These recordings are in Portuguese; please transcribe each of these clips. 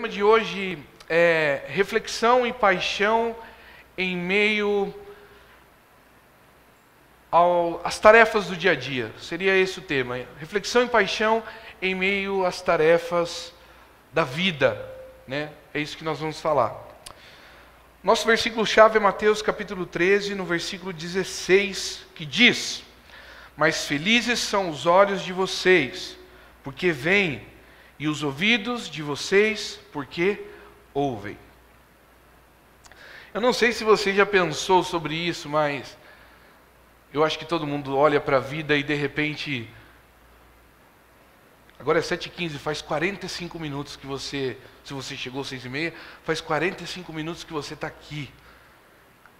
tema de hoje é reflexão e paixão em meio às tarefas do dia a dia. Seria esse o tema. Reflexão e paixão em meio às tarefas da vida, né? É isso que nós vamos falar. Nosso versículo-chave é Mateus capítulo 13, no versículo 16, que diz: Mas felizes são os olhos de vocês, porque veem, e os ouvidos de vocês, porque ouvem. Eu não sei se você já pensou sobre isso, mas eu acho que todo mundo olha para a vida e de repente... Agora é 7h15, faz 45 minutos que você... Se você chegou às 6h30, faz 45 minutos que você está aqui.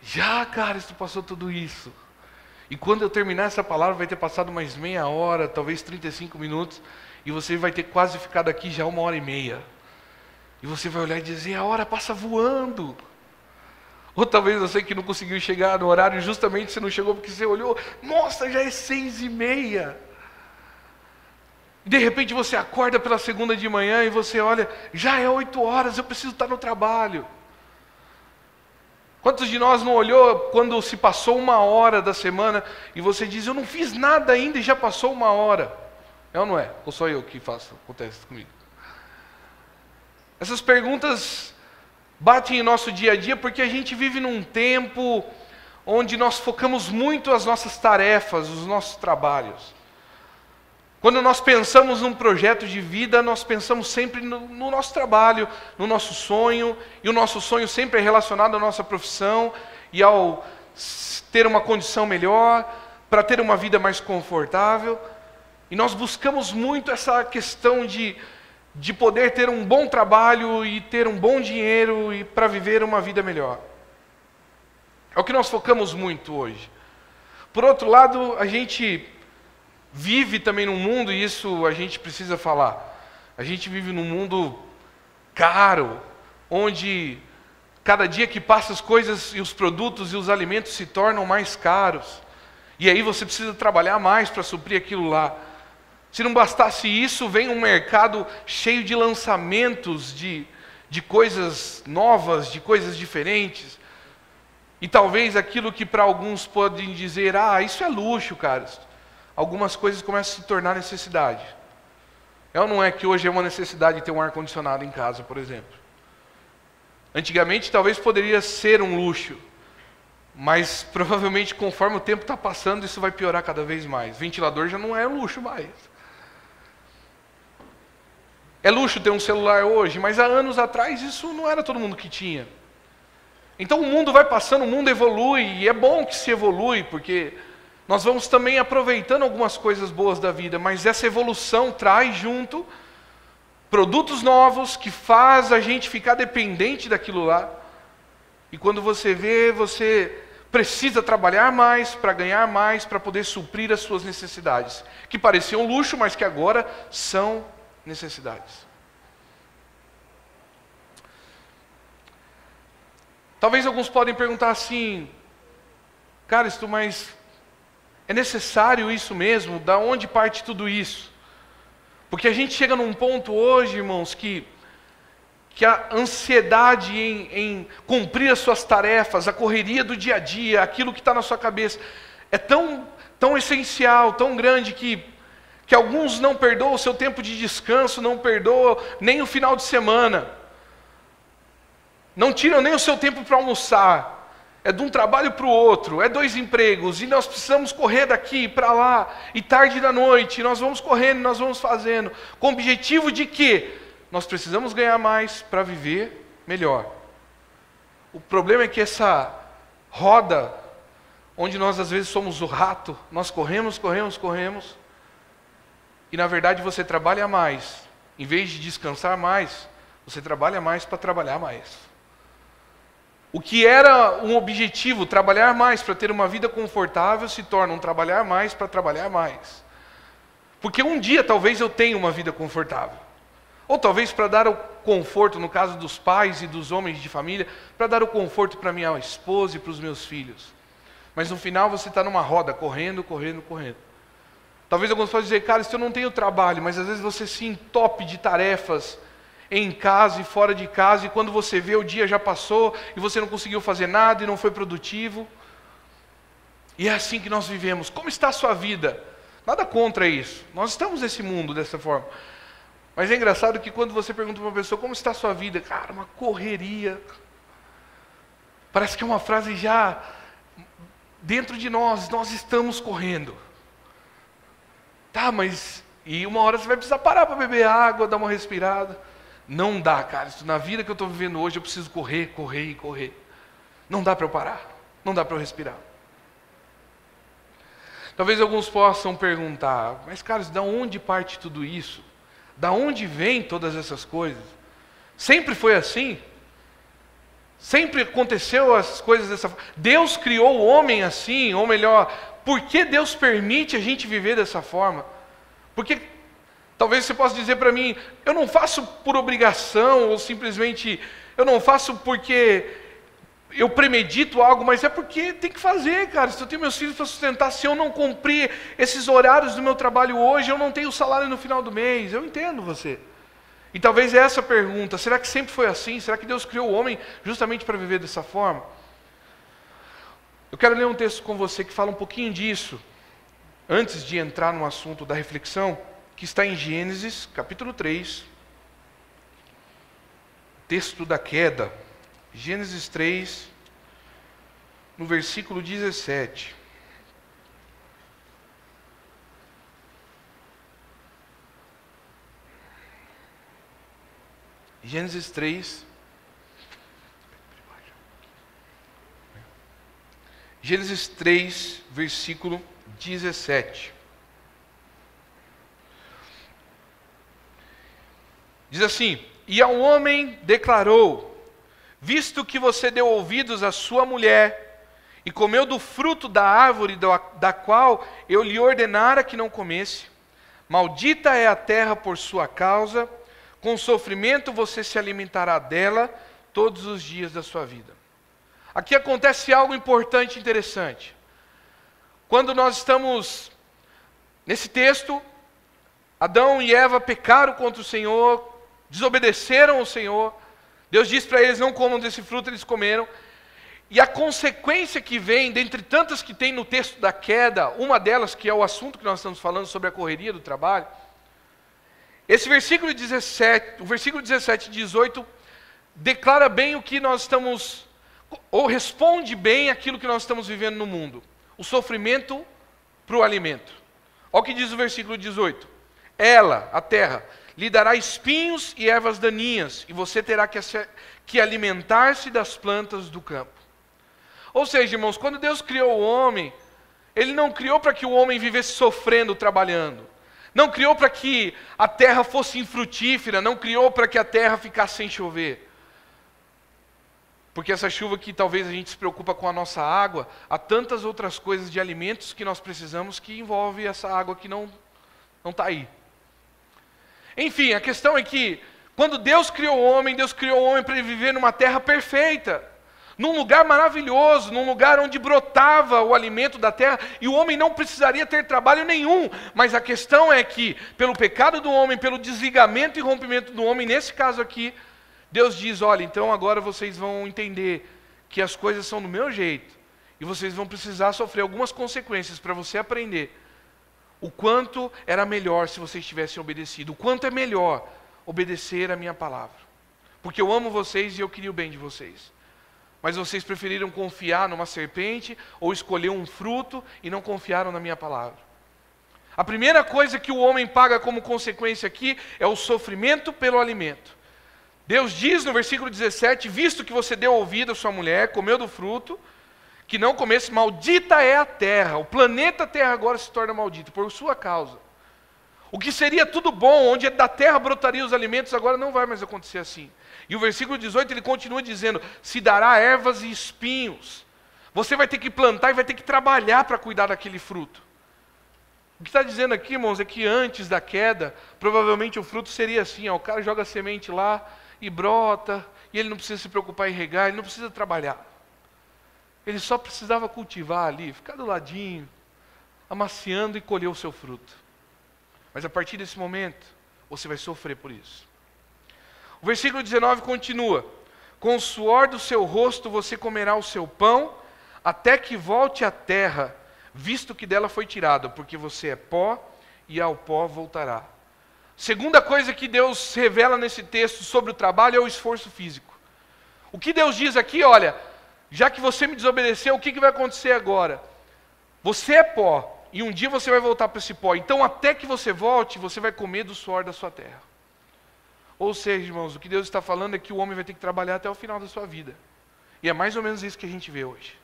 Já, cara, isso passou tudo isso. E quando eu terminar essa palavra, vai ter passado mais meia hora, talvez 35 minutos, e você vai ter quase ficado aqui já 1h30. E você vai olhar e dizer, a hora passa voando. Ou talvez você que não conseguiu chegar no horário, justamente você não chegou porque você olhou, nossa, já é 6h30. De repente você acorda pela segunda de manhã e você olha, já é 8 horas, eu preciso estar no trabalho. Quantos de nós não olhou quando se passou 1 hora da semana e você diz, eu não fiz nada ainda e já passou 1 hora? É ou não é? Ou só eu que faço? Acontece comigo. Essas perguntas batem em nosso dia a dia porque a gente vive num tempo onde nós focamos muito as nossas tarefas, os nossos trabalhos. Quando nós pensamos num projeto de vida, nós pensamos sempre no nosso trabalho, no nosso sonho, e o nosso sonho sempre é relacionado à nossa profissão e ao ter uma condição melhor, para ter uma vida mais confortável. E nós buscamos muito essa questão de poder ter um bom trabalho e ter um bom dinheiro e para viver uma vida melhor. É o que nós focamos muito hoje. Por outro lado, a gente vive também num mundo, e isso a gente precisa falar, a gente vive num mundo caro, onde cada dia que passa as coisas e os produtos e os alimentos se tornam mais caros. E aí você precisa trabalhar mais para suprir aquilo lá. Se não bastasse isso, vem um mercado cheio de lançamentos, de coisas novas, de coisas diferentes. E talvez aquilo que para alguns podem dizer, isso é luxo, cara. Algumas coisas começam a se tornar necessidade. É ou não é que hoje é uma necessidade ter um ar-condicionado em casa, por exemplo? Antigamente talvez poderia ser um luxo, mas provavelmente conforme o tempo está passando, isso vai piorar cada vez mais. Ventilador já não é luxo mais. É luxo ter um celular hoje, mas há anos atrás isso não era todo mundo que tinha. Então o mundo vai passando, o mundo evolui, e é bom que se evolui, porque nós vamos também aproveitando algumas coisas boas da vida, mas essa evolução traz junto produtos novos que faz a gente ficar dependente daquilo lá. E quando você vê, você precisa trabalhar mais para ganhar mais, para poder suprir as suas necessidades, que pareciam luxo, mas que agora são necessidades. Talvez alguns podem perguntar assim, Cálisto, mas é necessário isso mesmo? Da onde parte tudo isso? Porque a gente chega num ponto hoje, irmãos, que a ansiedade em cumprir as suas tarefas, a correria do dia a dia, aquilo que está na sua cabeça, é tão essencial, tão grande que alguns não perdoam o seu tempo de descanso, não perdoam nem o final de semana. Não tiram nem o seu tempo para almoçar. É de um trabalho para o outro, é 2 empregos, e nós precisamos correr daqui para lá, e tarde da noite, nós vamos correndo, nós vamos fazendo, com o objetivo de que nós precisamos ganhar mais para viver melhor. O problema é que essa roda, onde nós às vezes somos o rato, nós corremos, e na verdade você trabalha mais, em vez de descansar mais, você trabalha mais para trabalhar mais. O que era um objetivo, trabalhar mais para ter uma vida confortável, se torna um trabalhar mais para trabalhar mais. Porque um dia talvez eu tenha uma vida confortável. Ou talvez para dar o conforto, no caso dos pais e dos homens de família, para dar o conforto para minha esposa e para os meus filhos. Mas no final você está numa roda, correndo. Talvez alguns possam dizer, cara, se eu não tenho trabalho, mas às vezes você se entope de tarefas em casa e fora de casa, e quando você vê, o dia já passou, e você não conseguiu fazer nada, e não foi produtivo. E é assim que nós vivemos. Como está a sua vida? Nada contra isso. Nós estamos nesse mundo dessa forma. Mas é engraçado que quando você pergunta para uma pessoa, como está a sua vida? Cara, uma correria. Parece que é uma frase já dentro de nós estamos correndo. Tá, mas... E uma hora você vai precisar parar para beber água, dar uma respirada. Não dá, cara. Isso, na vida que eu estou vivendo hoje, eu preciso correr, correr e correr. Não dá para eu parar. Não dá para eu respirar. Talvez alguns possam perguntar, mas Carlos, de onde parte tudo isso? Da onde vem todas essas coisas? Sempre foi assim? Sempre aconteceu as coisas dessa forma? Deus criou o homem assim, ou melhor, por que Deus permite a gente viver dessa forma? Porque talvez você possa dizer para mim, eu não faço por obrigação, ou simplesmente, eu não faço porque eu premedito algo, mas é porque tem que fazer, cara. Se eu tenho meus filhos para sustentar, se eu não cumprir esses horários do meu trabalho hoje, eu não tenho salário no final do mês. Eu entendo você. E talvez é essa a pergunta, será que sempre foi assim? Será que Deus criou o homem justamente para viver dessa forma? Eu quero ler um texto com você que fala um pouquinho disso, antes de entrar no assunto da reflexão, que está em Gênesis, capítulo 3, texto da queda. Gênesis 3, no versículo 17. Gênesis 3. Gênesis 3, versículo 17. Diz assim: E ao homem declarou: visto que você deu ouvidos à sua mulher, e comeu do fruto da árvore da qual eu lhe ordenara que não comesse, maldita é a terra por sua causa, com sofrimento você se alimentará dela todos os dias da sua vida. Aqui acontece algo importante e interessante. Quando nós estamos nesse texto, Adão e Eva pecaram contra o Senhor, desobedeceram ao Senhor. Deus disse para eles, não comam desse fruto, eles comeram. E a consequência que vem, dentre tantas que tem no texto da queda, uma delas, que é o assunto que nós estamos falando sobre a correria do trabalho, esse versículo 17, o versículo 17 e 18, declara bem o que nós estamos, ou responde bem aquilo que nós estamos vivendo no mundo. O sofrimento para o alimento. Olha o que diz o versículo 18. Ela, a terra, lhe dará espinhos e ervas daninhas, e você terá que alimentar-se das plantas do campo. Ou seja, irmãos, quando Deus criou o homem, Ele não criou para que o homem vivesse sofrendo, trabalhando. Não criou para que a terra fosse infrutífera, não criou para que a terra ficasse sem chover. Porque essa chuva que talvez a gente se preocupa com a nossa água, há tantas outras coisas de alimentos que nós precisamos que envolve essa água que não está aí. Enfim, a questão é que, quando Deus criou o homem para ele viver numa terra perfeita, num lugar maravilhoso, num lugar onde brotava o alimento da terra, e o homem não precisaria ter trabalho nenhum. Mas a questão é que, pelo pecado do homem, pelo desligamento e rompimento do homem, nesse caso aqui, Deus diz, olha, então agora vocês vão entender que as coisas são do meu jeito, e vocês vão precisar sofrer algumas consequências para você aprender o quanto era melhor se vocês tivessem obedecido, o quanto é melhor obedecer a minha palavra. Porque eu amo vocês e eu queria o bem de vocês. Mas vocês preferiram confiar numa serpente ou escolher um fruto e não confiaram na minha palavra. A primeira coisa que o homem paga como consequência aqui é o sofrimento pelo alimento. Deus diz no versículo 17, visto que você deu ouvido à sua mulher, comeu do fruto, que não comesse, maldita é a terra. O planeta Terra agora se torna maldito por sua causa. O que seria tudo bom, onde da terra brotariam os alimentos, agora não vai mais acontecer assim. E o versículo 18 ele continua dizendo, se dará ervas e espinhos. Você vai ter que plantar e vai ter que trabalhar para cuidar daquele fruto. O que está dizendo aqui, irmãos, é que antes da queda, provavelmente o fruto seria assim, ó, o cara joga a semente lá e brota, e ele não precisa se preocupar em regar, ele não precisa trabalhar. Ele só precisava cultivar ali, ficar do ladinho, amaciando e colher o seu fruto. Mas a partir desse momento, você vai sofrer por isso. O versículo 19 continua: com o suor do seu rosto você comerá o seu pão, até que volte à terra, visto que dela foi tirado, porque você é pó e ao pó voltará. Segunda coisa que Deus revela nesse texto sobre o trabalho é o esforço físico. O que Deus diz aqui, olha, já que você me desobedeceu, o que vai acontecer agora? Você é pó, e um dia você vai voltar para esse pó. Então, até que você volte, você vai comer do suor da sua terra. Ou seja, irmãos, o que Deus está falando é que o homem vai ter que trabalhar até o final da sua vida. E é mais ou menos isso que a gente vê hoje.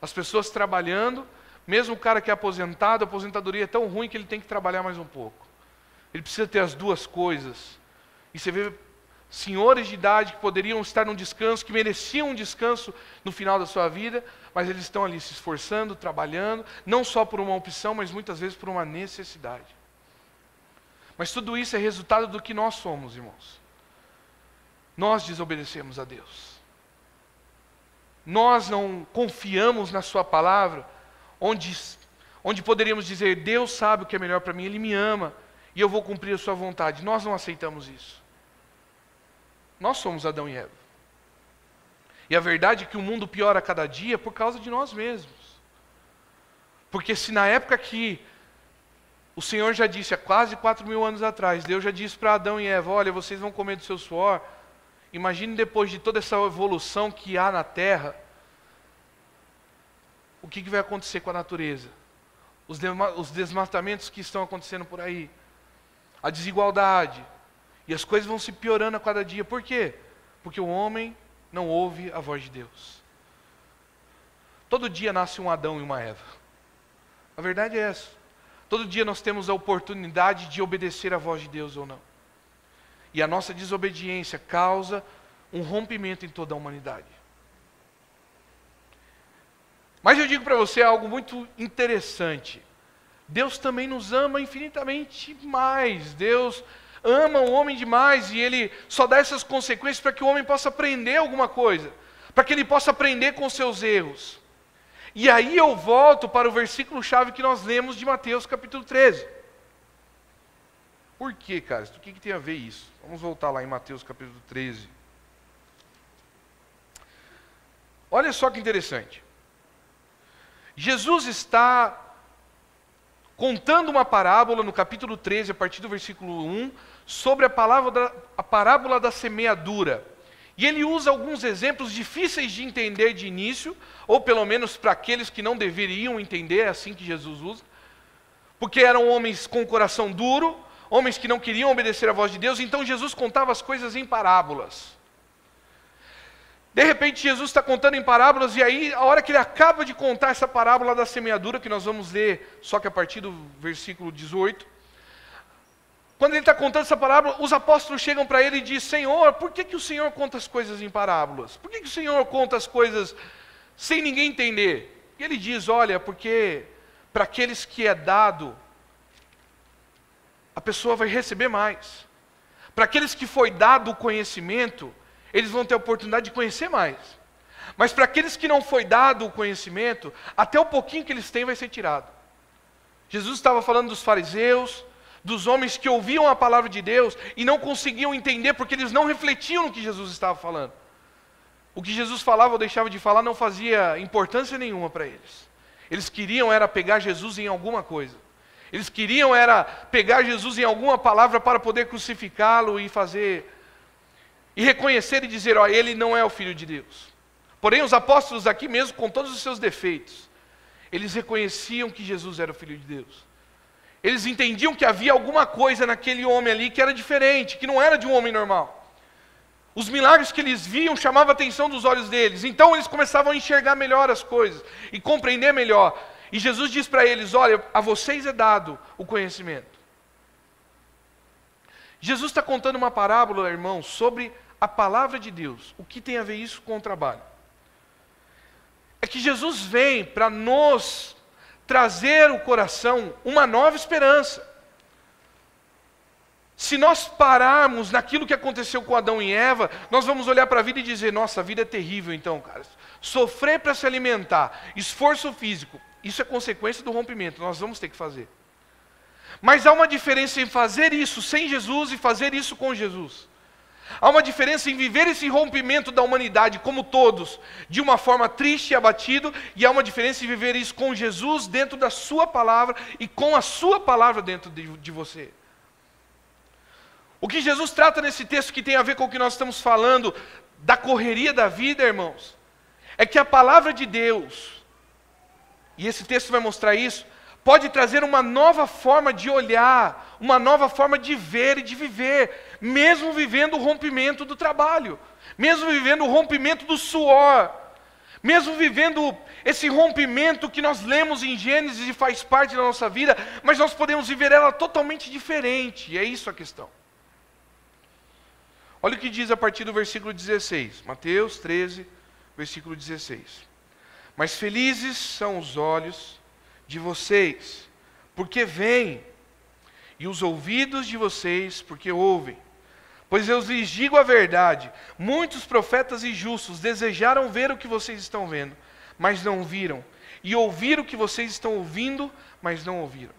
As pessoas trabalhando, mesmo o cara que é aposentado, a aposentadoria é tão ruim que ele tem que trabalhar mais um pouco. Ele precisa ter as duas coisas. E você vê senhores de idade que poderiam estar num descanso, que mereciam um descanso no final da sua vida, mas eles estão ali se esforçando, trabalhando, não só por uma opção, mas muitas vezes por uma necessidade. Mas tudo isso é resultado do que nós somos, irmãos. Nós desobedecemos a Deus. Nós não confiamos na sua palavra, onde poderíamos dizer, Deus sabe o que é melhor para mim, Ele me ama, e eu vou cumprir a sua vontade. Nós não aceitamos isso. Nós somos Adão e Eva. E a verdade é que o mundo piora a cada dia por causa de nós mesmos. Porque se na época que o Senhor já disse, há quase 4.000 anos atrás, Deus já disse para Adão e Eva, olha, vocês vão comer do seu suor. Imagine depois de toda essa evolução que há na Terra, o que vai acontecer com a natureza? Os desmatamentos que estão acontecendo por aí, a desigualdade, e as coisas vão se piorando a cada dia. Por quê? Porque o homem não ouve a voz de Deus. Todo dia nasce um Adão e uma Eva. A verdade é essa. Todo dia nós temos a oportunidade de obedecer a voz de Deus ou não. E a nossa desobediência causa um rompimento em toda a humanidade. Mas eu digo para você algo muito interessante. Deus também nos ama infinitamente mais. Deus ama o homem demais e Ele só dá essas consequências para que o homem possa aprender alguma coisa. Para que ele possa aprender com os seus erros. E aí eu volto para o versículo-chave que nós lemos de Mateus capítulo 13. Por quê, cara? O que tem a ver isso? Vamos voltar lá em Mateus capítulo 13. Olha só que interessante. Jesus está contando uma parábola no capítulo 13, a partir do versículo 1, sobre a parábola da semeadura. E ele usa alguns exemplos difíceis de entender de início, ou pelo menos para aqueles que não deveriam entender, é assim que Jesus usa, porque eram homens com coração duro, homens que não queriam obedecer à voz de Deus, então Jesus contava as coisas em parábolas. De repente Jesus está contando em parábolas, e aí a hora que ele acaba de contar essa parábola da semeadura, que nós vamos ler, só que a partir do versículo 18, quando ele está contando essa parábola, os apóstolos chegam para ele e dizem, Senhor, por que o Senhor conta as coisas em parábolas? Por que o Senhor conta as coisas sem ninguém entender? E ele diz, olha, porque para aqueles que é dado, a pessoa vai receber mais. Para aqueles que foi dado o conhecimento, eles vão ter a oportunidade de conhecer mais. Mas para aqueles que não foi dado o conhecimento, até o pouquinho que eles têm vai ser tirado. Jesus estava falando dos fariseus, dos homens que ouviam a palavra de Deus e não conseguiam entender porque eles não refletiam no que Jesus estava falando. O que Jesus falava ou deixava de falar não fazia importância nenhuma para eles. Eles queriam era pegar Jesus em alguma coisa. Eles queriam era pegar Jesus em alguma palavra para poder crucificá-lo e fazer, e reconhecer e dizer, ó, ele não é o Filho de Deus. Porém os apóstolos aqui mesmo, com todos os seus defeitos, eles reconheciam que Jesus era o Filho de Deus. Eles entendiam que havia alguma coisa naquele homem ali que era diferente, que não era de um homem normal. Os milagres que eles viam chamavam a atenção dos olhos deles. Então eles começavam a enxergar melhor as coisas e compreender melhor. E Jesus diz para eles, olha, a vocês é dado o conhecimento. Jesus está contando uma parábola, irmãos, sobre a palavra de Deus. O que tem a ver isso com o trabalho? É que Jesus vem para nos trazer o coração uma nova esperança. Se nós pararmos naquilo que aconteceu com Adão e Eva, nós vamos olhar para a vida e dizer, nossa, a vida é terrível então, cara. Sofrer para se alimentar, esforço físico, isso é consequência do rompimento, nós vamos ter que fazer. Mas há uma diferença em fazer isso sem Jesus e fazer isso com Jesus. Há uma diferença em viver esse rompimento da humanidade como todos, de uma forma triste e abatido, e há uma diferença em viver isso com Jesus dentro da sua palavra e com a sua palavra dentro de você. O que Jesus trata nesse texto que tem a ver com o que nós estamos falando, da correria da vida, irmãos, é que a palavra de Deus, e esse texto vai mostrar isso, pode trazer uma nova forma de olhar, uma nova forma de ver e de viver, mesmo vivendo o rompimento do trabalho, mesmo vivendo o rompimento do suor, mesmo vivendo esse rompimento que nós lemos em Gênesis e faz parte da nossa vida, mas nós podemos viver ela totalmente diferente, e é isso a questão. Olha o que diz a partir do versículo 16, Mateus 13, versículo 16. Mas felizes são os olhos de vocês, porque veem, e os ouvidos de vocês, porque ouvem. Pois eu lhes digo a verdade, muitos profetas e justos desejaram ver o que vocês estão vendo, mas não viram, e ouvir o que vocês estão ouvindo, mas não ouviram.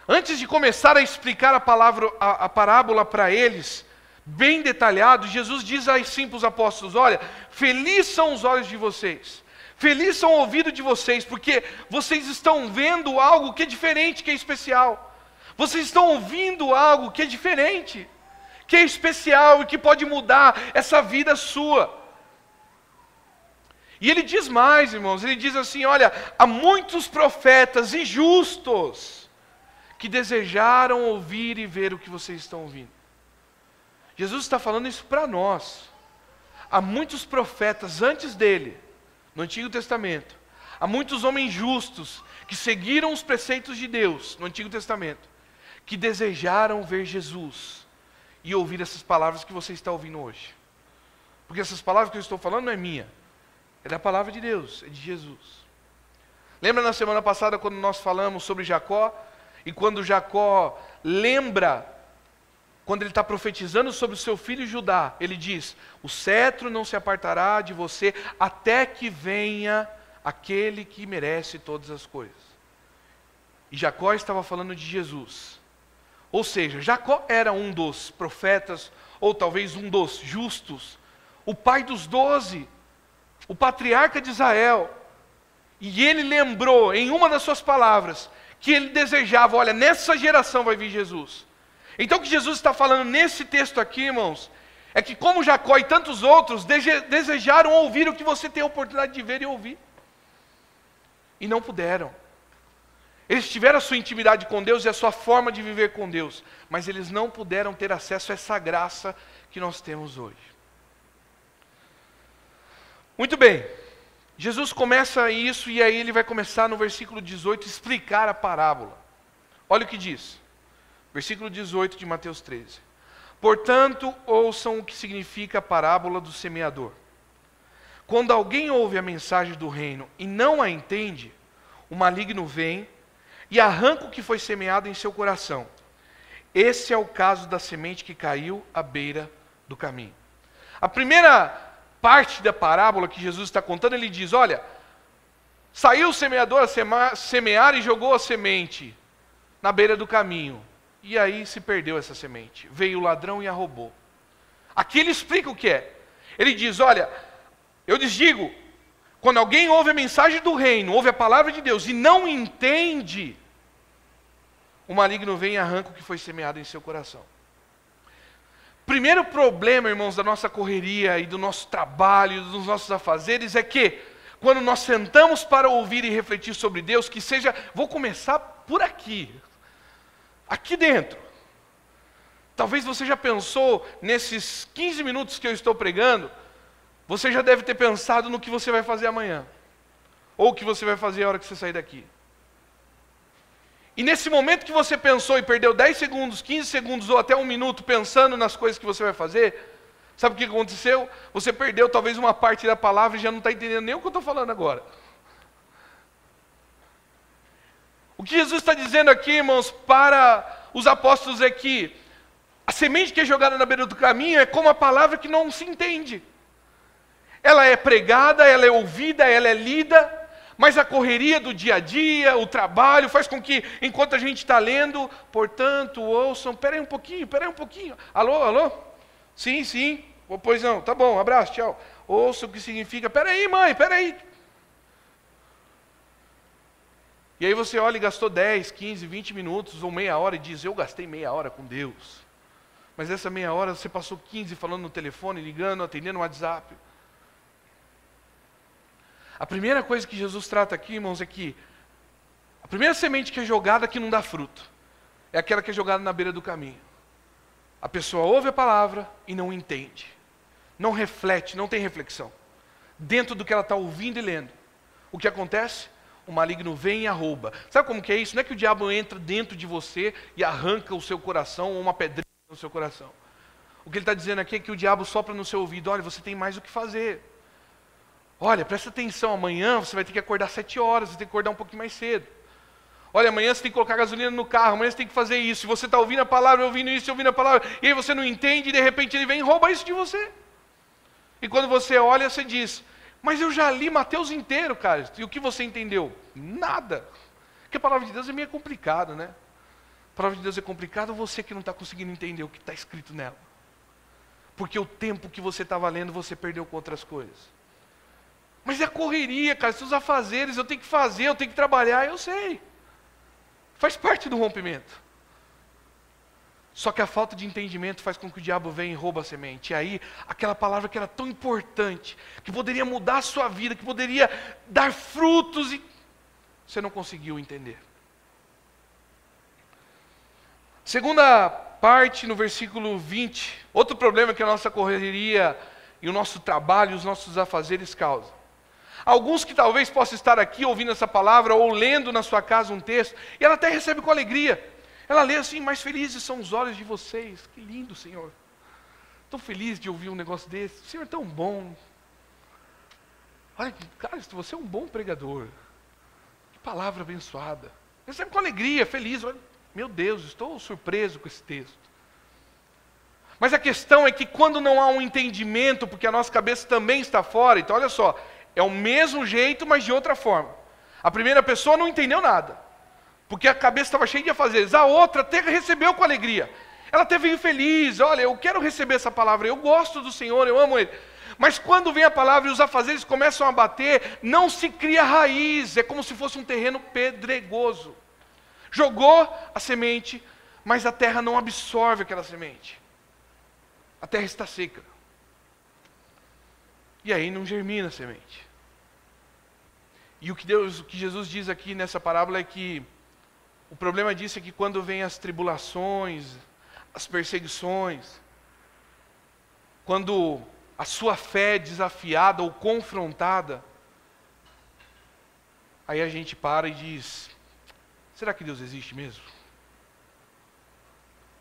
Antes de começar a explicar a parábola para eles, bem detalhado, Jesus diz assim para os apóstolos: olha, felizes são os olhos de vocês, felizes são o ouvido de vocês, porque vocês estão vendo algo que é diferente, que é especial. Vocês estão ouvindo algo que é diferente, que é especial e que pode mudar essa vida sua. E ele diz mais, irmãos, ele diz assim: olha, há muitos profetas e justos que desejaram ouvir e ver o que vocês estão ouvindo. Jesus está falando isso para nós. Há muitos profetas antes dele, no Antigo Testamento. Há muitos homens justos que seguiram os preceitos de Deus no Antigo Testamento, que desejaram ver Jesus e ouvir essas palavras que você está ouvindo hoje. Porque essas palavras que eu estou falando não é minha, é da palavra de Deus, é de Jesus. Lembra na semana passada quando nós falamos sobre Jacó? E quando Jacó lembra, quando ele está profetizando sobre o seu filho Judá, ele diz: o cetro não se apartará de você até que venha aquele que merece todas as coisas. E Jacó estava falando de Jesus. Ou seja, Jacó era um dos profetas, ou talvez um dos justos, o pai dos 12, o patriarca de Israel. E ele lembrou em uma das suas palavras que ele desejava: olha, nessa geração vai vir Jesus. Então o que Jesus está falando nesse texto aqui, irmãos, é que como Jacó e tantos outros desejaram ouvir o que você tem a oportunidade de ver e ouvir, e não puderam. Eles tiveram a sua intimidade com Deus e a sua forma de viver com Deus, mas eles não puderam ter acesso a essa graça que nós temos hoje. Muito bem, Jesus começa isso e aí ele vai começar no versículo 18 a explicar a parábola. Olha o que diz. Versículo 18 de Mateus 13. Portanto, ouçam o que significa a parábola do semeador. Quando alguém ouve a mensagem do reino e não a entende, o maligno vem e arranca o que foi semeado em seu coração. Esse é o caso da semente que caiu à beira do caminho. A primeira parte da parábola que Jesus está contando, ele diz: olha, saiu o semeador a semear e jogou a semente na beira do caminho. E aí se perdeu essa semente. Veio o ladrão e a roubou. Aqui ele explica o que é. Ele diz: olha, eu lhes digo, quando alguém ouve a mensagem do reino, ouve a palavra de Deus e não entende, o maligno vem e arranca o que foi semeado em seu coração. Primeiro problema, irmãos, da nossa correria e do nosso trabalho, dos nossos afazeres, é que quando nós sentamos para ouvir e refletir sobre Deus, que seja, vou começar por aqui dentro. Talvez você já pensou, nesses 15 minutos que eu estou pregando, você já deve ter pensado no que você vai fazer amanhã, ou o que você vai fazer a hora que você sair daqui. E nesse momento que você pensou e perdeu 10 segundos, 15 segundos ou até 1 minuto pensando nas coisas que você vai fazer, sabe o que aconteceu? Você perdeu talvez uma parte da palavra e já não está entendendo nem o que eu estou falando agora. O que Jesus está dizendo aqui, irmãos, para os apóstolos é que a semente que é jogada na beira do caminho é como a palavra que não se entende. Ela é pregada, ela é ouvida, ela é lida, mas a correria do dia a dia, o trabalho, faz com que, enquanto a gente está lendo, portanto, ouçam, espera aí um pouquinho, alô, Sim, sim. Pois não, tá bom, abraço, tchau. Ouça o que significa, peraí, mãe, peraí. E aí você olha e gastou 10, 15, 20 minutos ou meia hora e diz, eu gastei meia hora com Deus. Mas essa meia hora você passou 15 falando no telefone, ligando, atendendo o WhatsApp. A primeira coisa que Jesus trata aqui, irmãos, é que a primeira semente que é jogada que não dá fruto, é aquela que é jogada na beira do caminho. A pessoa ouve a palavra e não entende. Não reflete, não tem reflexão. Dentro do que ela está ouvindo e lendo. O que acontece? O maligno vem e a rouba. Sabe como que é isso? Não é que o diabo entra dentro de você e arranca o seu coração ou uma pedrinha no seu coração. O que ele está dizendo aqui é que o diabo sopra no seu ouvido. Olha, você tem mais o que fazer. Olha, presta atenção, amanhã você vai ter que acordar 7 horas, você tem que acordar um pouquinho mais cedo. Olha, amanhã você tem que colocar gasolina no carro, amanhã você tem que fazer isso. E você está ouvindo a palavra, ouvindo isso, ouvindo a palavra, e aí você não entende, e de repente ele vem e rouba isso de você. E quando você olha, você diz, mas eu já li Mateus inteiro, cara. E o que você entendeu? Nada. Porque a palavra de Deus é meio complicada, né? A palavra de Deus é complicada, você que não está conseguindo entender o que está escrito nela. Porque o tempo que você estava lendo, você perdeu com outras coisas. Mas é a correria, cara, seus afazeres, eu tenho que fazer, eu tenho que trabalhar, eu sei. Faz parte do rompimento. Só que a falta de entendimento faz com que o diabo venha e rouba a semente. E aí, aquela palavra que era tão importante, que poderia mudar a sua vida, que poderia dar frutos, e você não conseguiu entender. Segunda parte, no versículo 20, outro problema que a nossa correria e o nosso trabalho, os nossos afazeres causam. Alguns que talvez possam estar aqui ouvindo essa palavra ou lendo na sua casa um texto, e ela até recebe com alegria. Ela lê assim, mais felizes são os olhos de vocês. Que lindo, Senhor. Tão feliz de ouvir um negócio desse. O Senhor é tão bom. Olha, cara, você é um bom pregador. Que palavra abençoada. Recebe com alegria, feliz. Olha, meu Deus, estou surpreso com esse texto. Mas a questão é que quando não há um entendimento, porque a nossa cabeça também está fora, então olha só, é o mesmo jeito, mas de outra forma. A primeira pessoa não entendeu nada, porque a cabeça estava cheia de afazeres. A outra até recebeu com alegria. Ela até veio feliz, olha, eu quero receber essa palavra, eu gosto do Senhor, eu amo Ele. Mas quando vem a palavra e os afazeres começam a bater, não se cria raiz, é como se fosse um terreno pedregoso. Jogou a semente, mas a terra não absorve aquela semente. A terra está seca. E aí não germina a semente. E o que Jesus diz aqui nessa parábola é que o problema disso é que quando vem as tribulações, as perseguições, quando a sua fé é desafiada ou confrontada, aí a gente para e diz, será que Deus existe mesmo?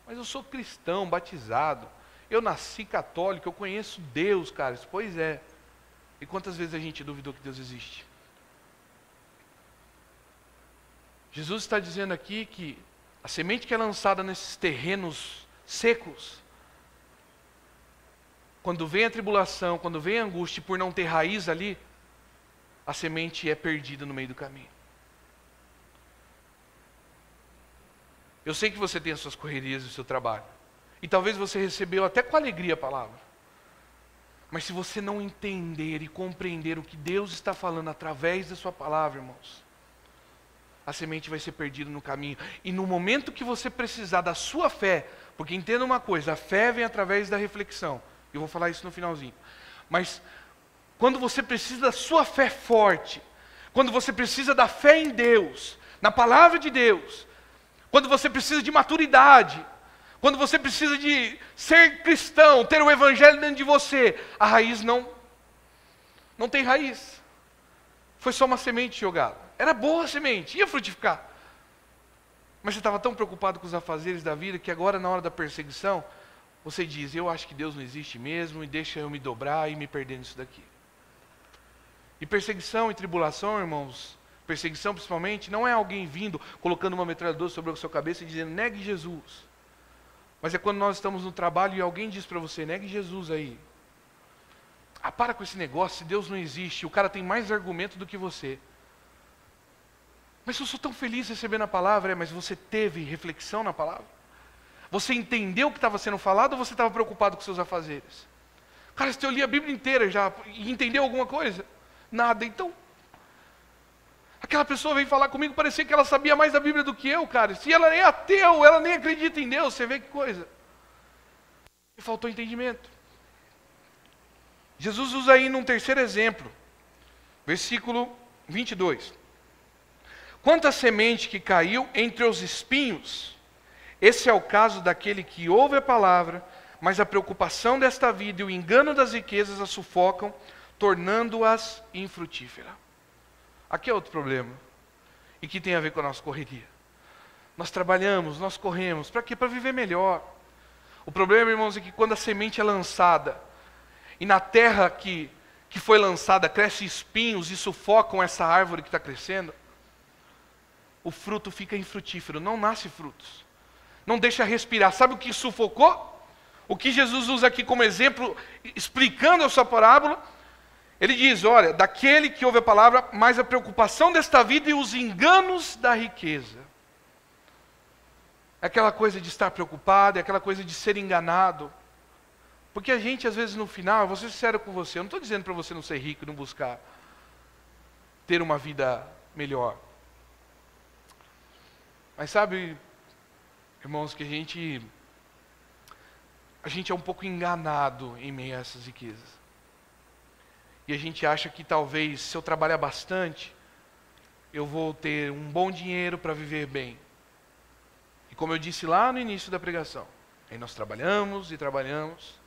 Mas eu sou cristão, batizado, eu nasci católico, eu conheço Deus, cara. Pois é. E quantas vezes a gente duvidou que Deus existe? Jesus está dizendo aqui que a semente que é lançada nesses terrenos secos, quando vem a tribulação, quando vem a angústia, por não ter raiz ali, a semente é perdida no meio do caminho. Eu sei que você tem as suas correrias e o seu trabalho. E talvez você recebeu até com alegria a palavra. Mas se você não entender e compreender o que Deus está falando através da sua palavra, irmãos, a semente vai ser perdida no caminho. E no momento que você precisar da sua fé, porque entenda uma coisa, a fé vem através da reflexão. Eu vou falar isso no finalzinho. Mas quando você precisa da sua fé forte, quando você precisa da fé em Deus, na palavra de Deus, quando você precisa de maturidade, quando você precisa de ser cristão, ter o evangelho dentro de você, a raiz não tem raiz. Foi só uma semente jogada. Era boa a semente, ia frutificar. Mas você estava tão preocupado com os afazeres da vida que agora, na hora da perseguição, você diz, eu acho que Deus não existe mesmo e deixa eu me dobrar e me perder nisso daqui. E perseguição e tribulação, irmãos, perseguição principalmente, não é alguém vindo, colocando uma metralhadora sobre a sua cabeça e dizendo, negue Jesus. Mas é quando nós estamos no trabalho e alguém diz para você, negue Jesus aí. Ah, para com esse negócio, se Deus não existe, o cara tem mais argumento do que você. Mas eu sou tão feliz recebendo a palavra, mas você teve reflexão na palavra? Você entendeu o que estava sendo falado ou você estava preocupado com seus afazeres? Cara, se eu li a Bíblia inteira já e entendeu alguma coisa? Nada. Então, aquela pessoa veio falar comigo, parecia que ela sabia mais da Bíblia do que eu, cara. Se ela é ateu, ela nem acredita em Deus, você vê que coisa. E faltou entendimento. Jesus usa aí num terceiro exemplo, versículo 22. Quanto à semente que caiu entre os espinhos, esse é o caso daquele que ouve a palavra, mas a preocupação desta vida e o engano das riquezas a sufocam, tornando-as infrutíferas. Aqui é outro problema, e que tem a ver com a nossa correria. Nós trabalhamos, nós corremos, para quê? Para viver melhor. O problema, irmãos, é que quando a semente é lançada, e na terra que foi lançada cresce espinhos e sufocam essa árvore que está crescendo, o fruto fica infrutífero, não nasce frutos. Não deixa respirar. Sabe o que sufocou? O que Jesus usa aqui como exemplo, explicando a sua parábola, ele diz, olha, daquele que ouve a palavra, mas a preocupação desta vida e os enganos da riqueza. É aquela coisa de estar preocupado, é aquela coisa de ser enganado. Porque a gente, às vezes, no final, eu vou ser sincero com você, eu não estou dizendo para você não ser rico e não buscar ter uma vida melhor. Mas sabe, irmãos, que a gente é um pouco enganado em meio a essas riquezas. E a gente acha que talvez, se eu trabalhar bastante, eu vou ter um bom dinheiro para viver bem. E como eu disse lá no início da pregação, aí nós trabalhamos e trabalhamos.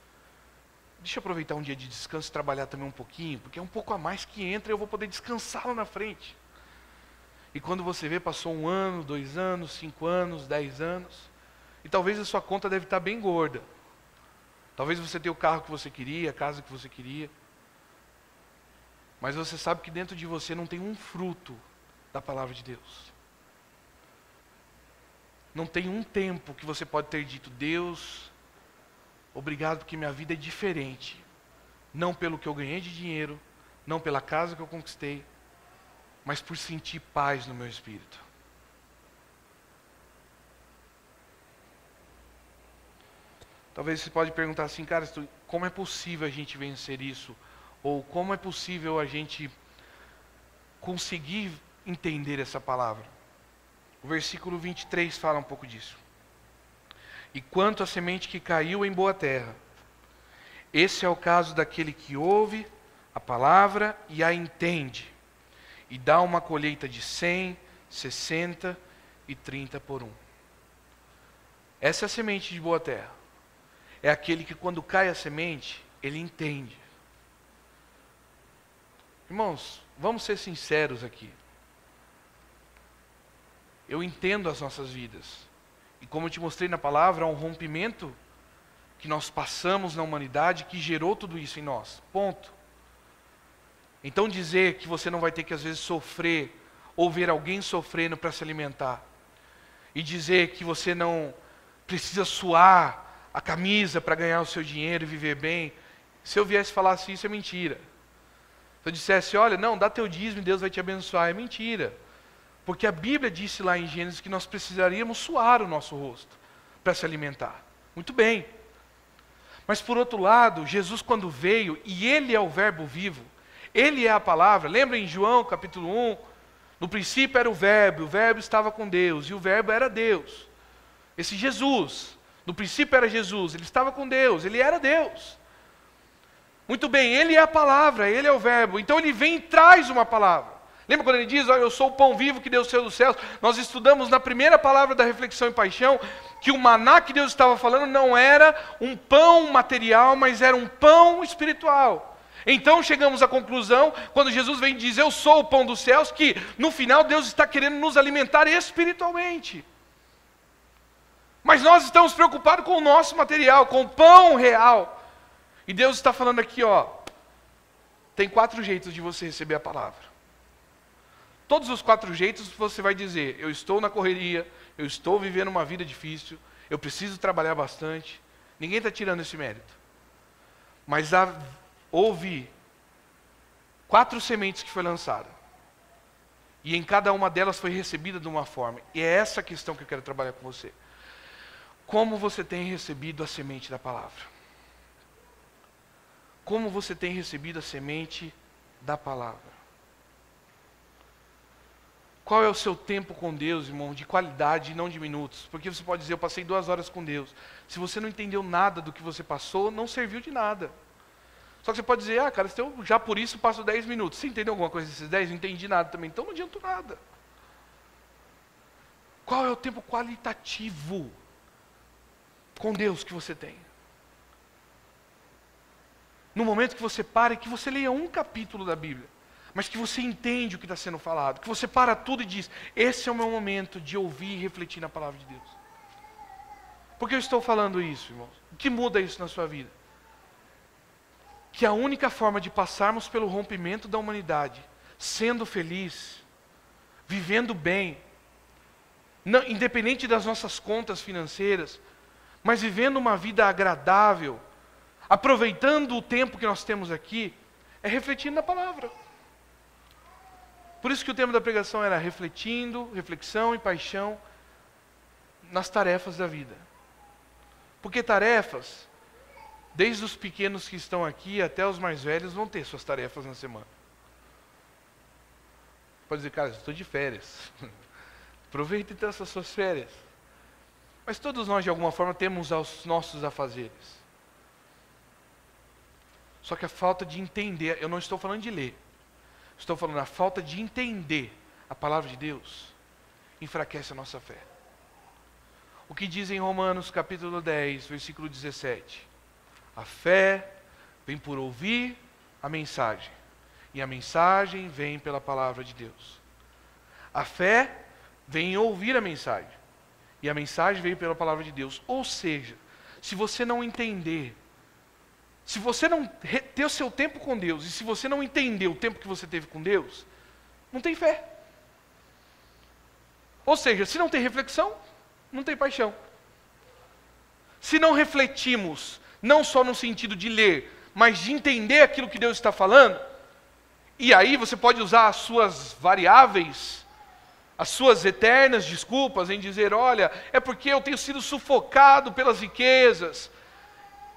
Deixa eu aproveitar um dia de descanso e trabalhar também um pouquinho, porque é um pouco a mais que entra e eu vou poder descansar lá na frente. E quando você vê, passou 1 ano, 2 anos, 5 anos, 10 anos, e talvez a sua conta deve estar bem gorda. Talvez você tenha o carro que você queria, a casa que você queria, mas você sabe que dentro de você não tem um fruto da palavra de Deus. Não tem um tempo que você pode ter dito, Deus, obrigado porque minha vida é diferente. Não pelo que eu ganhei de dinheiro, não pela casa que eu conquistei, mas por sentir paz no meu espírito. Talvez você pode perguntar assim, cara, como é possível a gente vencer isso? Ou como é possível a gente conseguir entender essa palavra? O versículo 23 fala um pouco disso. E quanto à semente que caiu em boa terra, esse é o caso daquele que ouve a palavra e a entende, e dá uma colheita de 100, 60 e 30 por 1. Essa é a semente de boa terra. É aquele que quando cai a semente, ele entende. Irmãos, vamos ser sinceros aqui. Eu entendo as nossas vidas. E como eu te mostrei na palavra, há um rompimento que nós passamos na humanidade que gerou tudo isso em nós. Ponto. Então dizer que você não vai ter que às vezes sofrer, ou ver alguém sofrendo para se alimentar, e dizer que você não precisa suar a camisa para ganhar o seu dinheiro e viver bem, se eu viesse falar assim, isso é mentira. Se eu dissesse, olha, não, dá teu dízimo e Deus vai te abençoar, é mentira. Porque a Bíblia disse lá em Gênesis que nós precisaríamos suar o nosso rosto para se alimentar. Muito bem. Mas por outro lado, Jesus quando veio, e Ele é o verbo vivo, Ele é a palavra. Lembra em João capítulo 1? No princípio era o verbo estava com Deus, e o verbo era Deus. Esse Jesus, no princípio era Jesus, Ele estava com Deus, Ele era Deus. Muito bem, Ele é a palavra, Ele é o verbo, então Ele vem e traz uma palavra. Lembra quando Ele diz, olha, eu sou o pão vivo que Deus saiu dos céus? Nós estudamos na primeira palavra da reflexão e paixão, que o maná que Deus estava falando não era um pão material, mas era um pão espiritual. Então chegamos à conclusão, quando Jesus vem e diz, eu sou o pão dos céus, que no final Deus está querendo nos alimentar espiritualmente. Mas nós estamos preocupados com o nosso material, com o pão real. E Deus está falando aqui, ó, tem 4 jeitos de você receber a palavra. Todos os 4 jeitos você vai dizer, eu estou na correria, eu estou vivendo uma vida difícil, eu preciso trabalhar bastante. Ninguém está tirando esse mérito. Mas houve 4 sementes que foi lançada. E em cada uma delas foi recebida de uma forma. E é essa a questão que eu quero trabalhar com você. Como você tem recebido a semente da palavra? Como você tem recebido a semente da palavra? Qual é o seu tempo com Deus, irmão, de qualidade e não de minutos? Porque você pode dizer, eu passei 2 horas com Deus. Se você não entendeu nada do que você passou, não serviu de nada. Só que você pode dizer, cara, eu já por isso passo 10 minutos. Você entendeu alguma coisa desses 10? Não entendi nada também, então não adiantou nada. Qual é o tempo qualitativo com Deus que você tem? No momento que você para e que você leia um capítulo da Bíblia, mas que você entende o que está sendo falado, que você para tudo e diz, esse é o meu momento de ouvir e refletir na palavra de Deus. Por que eu estou falando isso, irmãos? O que muda isso na sua vida? Que a única forma de passarmos pelo rompimento da humanidade, sendo feliz, vivendo bem, não, independente das nossas contas financeiras, mas vivendo uma vida agradável, aproveitando o tempo que nós temos aqui, é refletindo na palavra. Por isso que o tema da pregação era refletindo, reflexão e paixão nas tarefas da vida. Porque tarefas, desde os pequenos que estão aqui até os mais velhos, vão ter suas tarefas na semana. Pode dizer, cara, eu estou de férias. Aproveita então essas suas férias. Mas todos nós, de alguma forma, temos os nossos afazeres. Só que a falta de entender, eu não estou falando de ler, estou falando a falta de entender a palavra de Deus, enfraquece a nossa fé. O que diz em Romanos capítulo 10, versículo 17? A fé vem por ouvir a mensagem, e a mensagem vem pela palavra de Deus. A fé vem em ouvir a mensagem, e a mensagem vem pela palavra de Deus. Ou seja, se você não entender, se você não ter o seu tempo com Deus, e se você não entender o tempo que você teve com Deus, não tem fé. Ou seja, se não tem reflexão, não tem paixão. Se não refletimos, não só no sentido de ler, mas de entender aquilo que Deus está falando, e aí você pode usar as suas variáveis, as suas eternas desculpas em dizer, olha, é porque eu tenho sido sufocado pelas riquezas,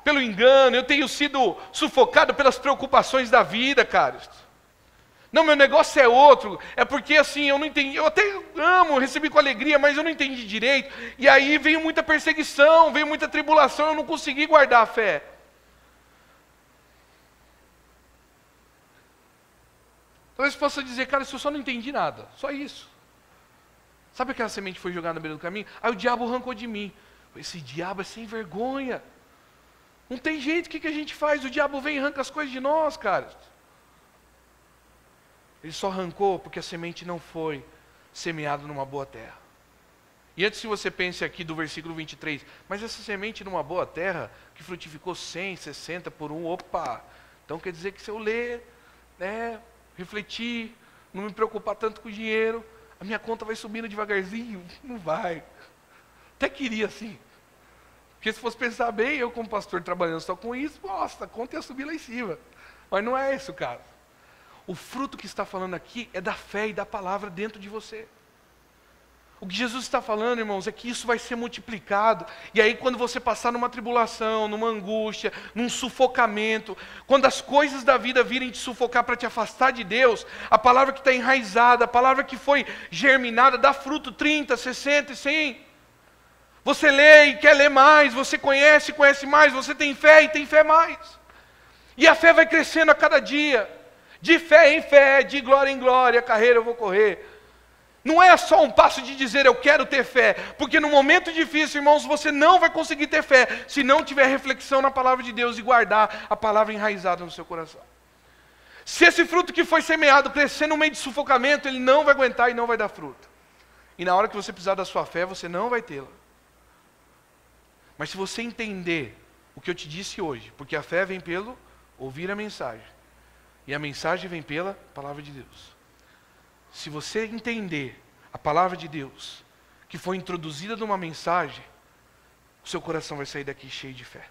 pelo engano, eu tenho sido sufocado pelas preocupações da vida, caros. Não, meu negócio é outro, é porque assim, eu não entendi, eu até amo, recebi com alegria, mas eu não entendi direito, e aí veio muita perseguição, veio muita tribulação, eu não consegui guardar a fé. Talvez você possa dizer, cara, eu só não entendi nada, só isso. Sabe aquela semente que foi jogada na beira do caminho? Aí o diabo arrancou de mim. Esse diabo é sem vergonha. Não tem jeito, o que a gente faz? O diabo vem e arranca as coisas de nós, cara. Ele só arrancou porque a semente não foi semeada numa boa terra. E antes que você pense aqui do versículo 23, mas essa semente numa boa terra, que frutificou 100, 60 por 1, opa, então quer dizer que se eu ler, refletir, não me preocupar tanto com o dinheiro, a minha conta vai subindo devagarzinho? Não vai. Até queria assim. Porque se fosse pensar bem, eu como pastor trabalhando só com isso, nossa, a conta ia subir lá em cima. Mas não é isso, cara. O fruto que está falando aqui é da fé e da palavra dentro de você. O que Jesus está falando, irmãos, é que isso vai ser multiplicado. E aí quando você passar numa tribulação, numa angústia, num sufocamento, quando as coisas da vida virem te sufocar para te afastar de Deus, a palavra que está enraizada, a palavra que foi germinada, dá fruto 30, 60 e 100. Você lê e quer ler mais, você conhece mais, você tem fé e tem fé mais. E a fé vai crescendo a cada dia. De fé em fé, de glória em glória, a carreira eu vou correr. Não é só um passo de dizer eu quero ter fé, porque no momento difícil, irmãos, você não vai conseguir ter fé, se não tiver reflexão na palavra de Deus e guardar a palavra enraizada no seu coração. Se esse fruto que foi semeado crescer no meio de sufocamento, ele não vai aguentar e não vai dar fruto. E na hora que você precisar da sua fé, você não vai tê-la. Mas se você entender o que eu te disse hoje, porque a fé vem pelo ouvir a mensagem, e a mensagem vem pela palavra de Deus. Se você entender a palavra de Deus, que foi introduzida numa mensagem, o seu coração vai sair daqui cheio de fé.